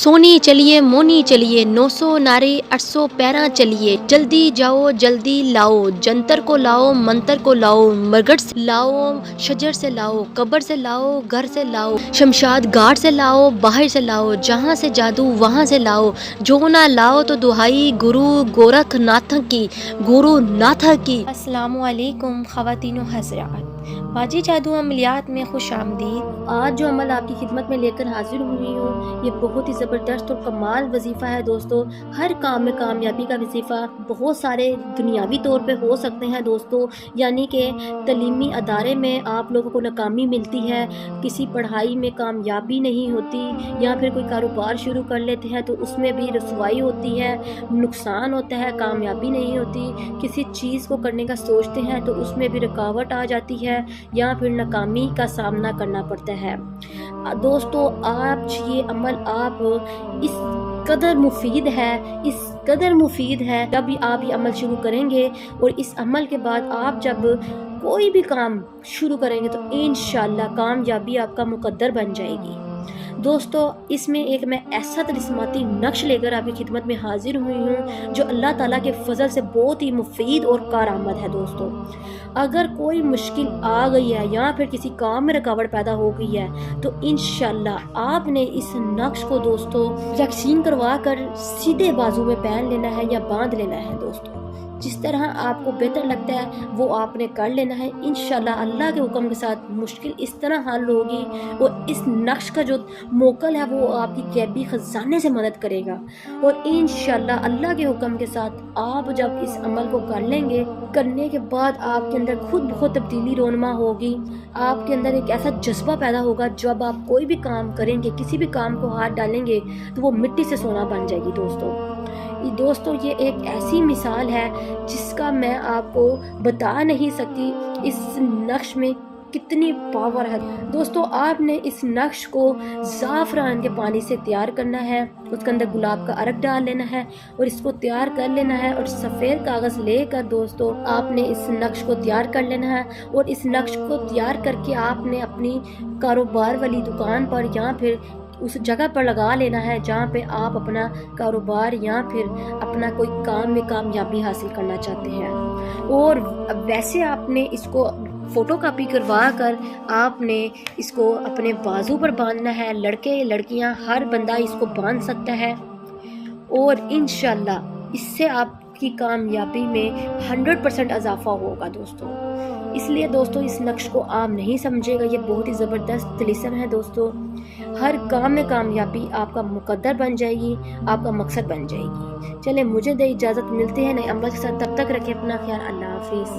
سونی چلیے مونی چلیے 900 نعرے 800 پیراں چلیے جلدی جاؤ جلدی لاؤ جنتر کو لاؤ منتر کو لاؤ مرگٹ سے لاؤ شجر سے لاؤ قبر سے لاؤ گھر سے لاؤ شمشاد گھاٹ سے لاؤ باہر سے لاؤ جہاں سے جادو وہاں سے لاؤ جو نہ لاؤ تو دہائی گرو گورکھ ناتھ کی گورو ناتھ کی۔ السلام علیکم خواتین و حضرات، باجی جادو عملیات میں خوش آمدید۔ آج جو عمل آپ کی خدمت میں لے کر حاضر ہوئی ہوں یہ بہت ہی زبردست اور کمال وظیفہ ہے دوستو۔ ہر کام میں کامیابی کا وظیفہ بہت سارے دنیاوی طور پہ ہو سکتے ہیں دوستو، یعنی کہ تعلیمی ادارے میں آپ لوگوں کو ناکامی ملتی ہے، کسی پڑھائی میں کامیابی نہیں ہوتی، یا پھر کوئی کاروبار شروع کر لیتے ہیں تو اس میں بھی رسوائی ہوتی ہے، نقصان ہوتا ہے، کامیابی نہیں ہوتی، کسی چیز کو کرنے کا سوچتے ہیں تو اس میں بھی رکاوٹ آ جاتی ہے یا پھر ناکامی کا سامنا کرنا پڑتا ہے۔ دوستو آج یہ عمل آپ اس قدر مفید ہے جب بھی آپ یہ عمل شروع کریں گے، اور اس عمل کے بعد آپ جب کوئی بھی کام شروع کریں گے تو انشاءاللہ کامیابی آپ کا مقدر بن جائے گی۔ دوستو اس میں ایک میں ایسا طلسماتی نقش لے کر آپ کی خدمت میں حاضر ہوئی ہوں جو اللہ تعالیٰ کے فضل سے بہت ہی مفید اور کارآمد ہے دوستو۔ اگر کوئی مشکل آ گئی ہے یا پھر کسی کام میں رکاوٹ پیدا ہو گئی ہے تو انشاءاللہ آپ نے اس نقش کو دوستو یکسین کروا کر سیدھے بازو میں پہن لینا ہے یا باندھ لینا ہے دوستو۔ جس طرح آپ کو بہتر لگتا ہے وہ آپ نے کر لینا ہے، انشاءاللہ اللہ کے حکم کے ساتھ مشکل اس طرح حل ہوگی، اور اس نقش کا جو موکل ہے وہ آپ کی غیبی خزانے سے مدد کرے گا، اور انشاءاللہ اللہ کے حکم کے ساتھ آپ جب اس عمل کو کر لیں گے، کرنے کے بعد آپ کے اندر خود بہت تبدیلی رونما ہوگی، آپ کے اندر ایک ایسا جذبہ پیدا ہوگا جب آپ کوئی بھی کام کریں گے، کسی بھی کام کو ہاتھ ڈالیں گے تو وہ مٹی سے سونا بن جائے گی دوستو۔ یہ ایک ایسی مثال ہے جس کا میں آپ کو بتا نہیں سکتی اس نقش میں کتنی پاور ہے دوستو۔ آپ نے اس نقش کو زعفران کے پانی سے تیار کرنا ہے، اس کے اندر گلاب کا عرق ڈال لینا ہے اور اس کو تیار کر لینا ہے، اور سفید کاغذ لے کر دوستو آپ نے اس نقش کو تیار کر لینا ہے، اور اس نقش کو تیار کر کے آپ نے اپنی کاروبار والی دکان پر یا پھر اس جگہ پر لگا لینا ہے جہاں پہ آپ اپنا کاروبار یا پھر اپنا کوئی کام میں کامیابی حاصل کرنا چاہتے ہیں۔ اور ویسے آپ نے اس کو فوٹو کاپی کروا کر آپ نے اس کو اپنے بازو پر باندھنا ہے، لڑکے لڑکیاں ہر بندہ اس کو باندھ سکتا ہے، اور انشاءاللہ اس سے آپ کی کامیابی میں 100% اضافہ ہوگا دوستو۔ اس لیے دوستو اس نقش کو عام نہیں سمجھے گا، یہ بہت ہی زبردست طلسم ہے دوستو۔ ہر کام میں کامیابی آپ کا مقدر بن جائے گی، آپ کا مقصد بن جائے گی۔ چلیں مجھے دے اجازت، ملتے ہیں نئے عمل کے ساتھ، تب تک رکھیں اپنا خیال، اللہ حافظ۔